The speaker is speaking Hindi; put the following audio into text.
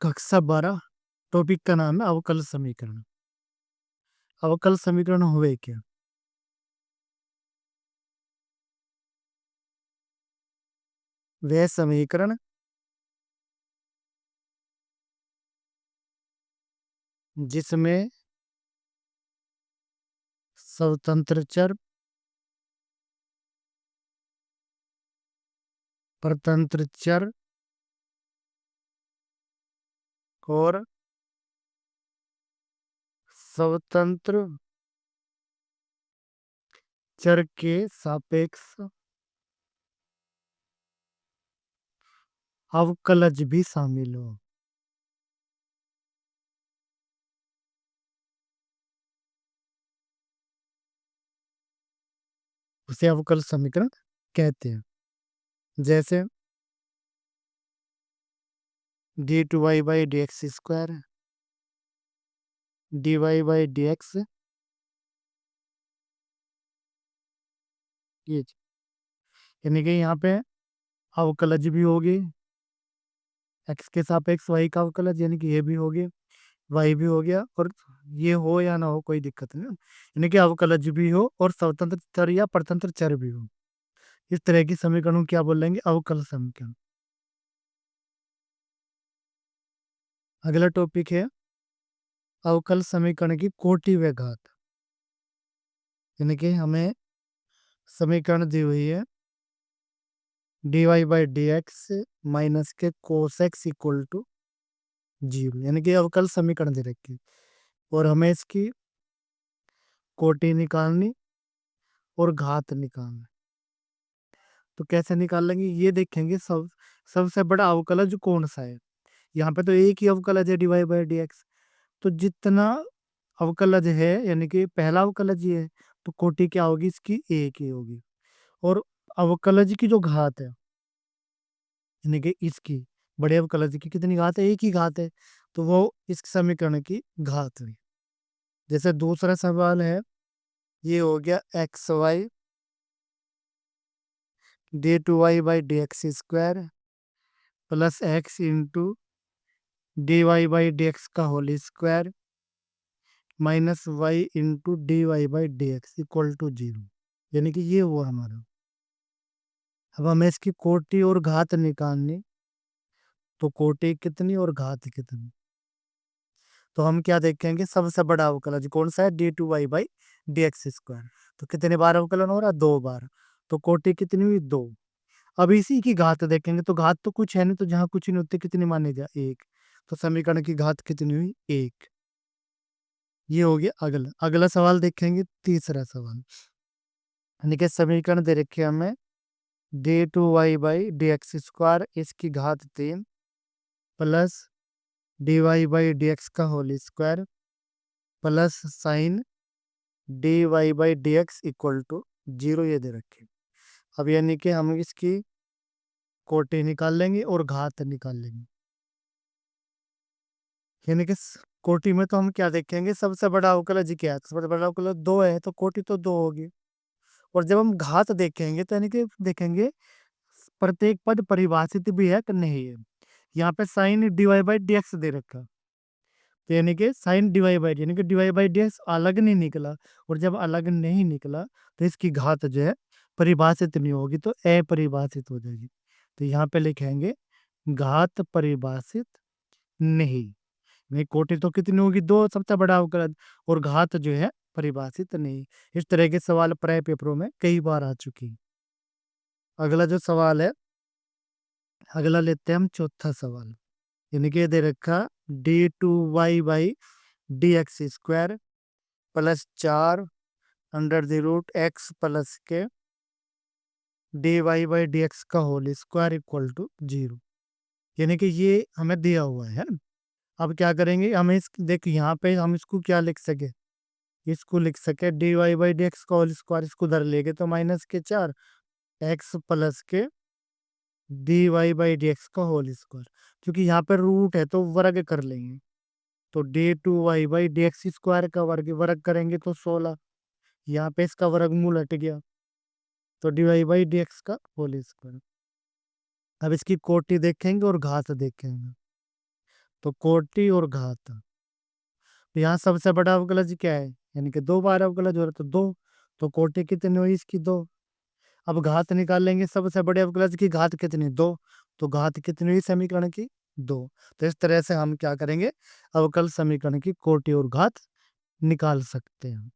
कक्षा 12 टॉपिक का नाम है अवकल समीकरण। अवकल समीकरण हुए क्या? वह समीकरण जिसमें स्वतंत्र चर, परतंत्र चर और स्वतंत्र चर के सापेक्ष अवकलज भी शामिल हो, उसे अवकल समीकरण कहते हैं। जैसे d2y/dx² dy/dx, ये यानी कि यहाँ पे अवकलज भी होगी, x के सापेक्ष y का अवकलज, यानी कि ये भी हो गया, y भी हो गया, और ये हो या ना हो कोई दिक्कत नहीं, यानी कि अवकलज भी हो और स्वतंत्र चर या परतंत्र चर भी हो। इस तरह की समीकरणों क्या बोलेंगे? अवकल समीकरण। अगला टॉपिक है अवकल समीकरण की कोटि व घात। यानी कि हमें समीकरण दी हुई है dy/dx माइनस के cos x इक्वल टू 0, यानी कि अवकल समीकरण दे रखी है और हमें इसकी कोटि निकालनी और घात निकालनी। तो कैसे निकाल लेंगे ये देखेंगे। सबसे बड़ा अवकलज कौन सा है? यहाँ पे तो एक ही अवकलज है dy/dx, तो जितना अवकलज है यानी कि पहला अवकलज ये है, तो कोटि क्या होगी इसकी? एक ही होगी। और अवकलज की जो घात है यानी कि इसकी बड़े अवकलज की कितनी घात है? एक ही घात है, तो वो इस समीकरण की घात हुई। जैसे दूसरा सवाल है, ये हो गया xy d2y/dx² plus x into dy/dx का whole square minus y into dy/dx equal to 0, यानी कि ये हुआ हमारा। अब हमें इसकी कोटि और घात निकालनी, तो कोटि कितनी और घात कितनी? तो हम क्या देखेंगे? सबसे बड़ा अवकलज कौन सा है? d2y/dx²। तो कितने बार अवकलन हो रहा है? 2 बार। तो कोटि कितनी हुई? 2। अब इसी की घात देखेंगे, तो घात तो कुछ है नहीं, तो जहां कुछ नहीं होते कितनी मानी जाए? 1। तो समीकरण की घात कितनी हुई? 1। ये हो गया अगला। अगला सवाल देखेंगे, तीसरा सवाल। यानी कि समीकरण दे रखे हमें d2y/dx² इसकी घात 3 प्लस dy/dx का whole square plus sine dy/dx equal to 0, ये दे रखे। अब यानी कि हम इसकी कोटि निकाल लेंगे और घात निकाल लेंगे। यानी कि कोटि में तो हम क्या देखेंगे? सबसे बड़ा अवकलज क्या है? सबसे बड़ा अवकलज 2 है, तो कोटि तो 2 होगी। और जब हम घात देखेंगे तो यानी कि देखेंगे प्रत्येक पद परिभाषित भी है कि नहीं है। यहाँ पे साइन dy/dx दे रखा, तो यानी कि साइन dy/dx, यानी कि dy/dx अलग नहीं निकला, और जब अलग नहीं निकला तो इसकी घात जो है परिभाषित नहीं होगी, तो अपरिभाषित हो जाएगी। तो यहाँ पे लिखेंगे घात परिभाषित नहीं। नहीं, कोटि तो कितनी होगी? 2, सबसे बड़ा अवकलज, और घात जो है परिभाषित नहीं। इस तरह के सवाल प्राय पेपरों में कई बार आ चुकी हैं। अगला जो सवाल है, अगला लेते हैं हम चौथा सवाल। यानी कि दे रखा d2y/dx² plus 4 under the root x plus के dy/dx का होल स्क्वायर इक्वल टू 0, यानी कि ये हमें दिया हुआ है ना। अब क्या करेंगे? हमें देख यहाँ पे हम इसको क्या लिख सके? इसको लिख सके dy/dx का होल स्क्वायर, इसको उधर ले गए तो माइनस के 4 x प्लस के dy/dx का होल स्क्वायर, क्योंकि यहाँ पे रूट है तो वर्ग कर लेंगे। तो d2y/dx² का वर्ग वर्ग करेंगे तो 16, यहाँ पे इसका वर्गमूल हट गया, तो dy/dx का होल स्क्वायर। अब इसकी कोटि देखेंगे और घात देखेंगे। तो कोटि और घात। तो यहाँ सबसे बड़ा अवकलज क्या है, यानी कि 2 बार अवकलज हो रहा है, तो 2। तो कोटि कितनी हुई इसकी, 2। अब घात निकाल लेंगे सबसे बड़े अवकलज की, घात कितनी, 2। तो घात कितनी हुई समीकरण की, 2। तो इस तरह से हम क्या करेंगे, अवकल समीकरण की कोटि और घात निकाल सकते हैं।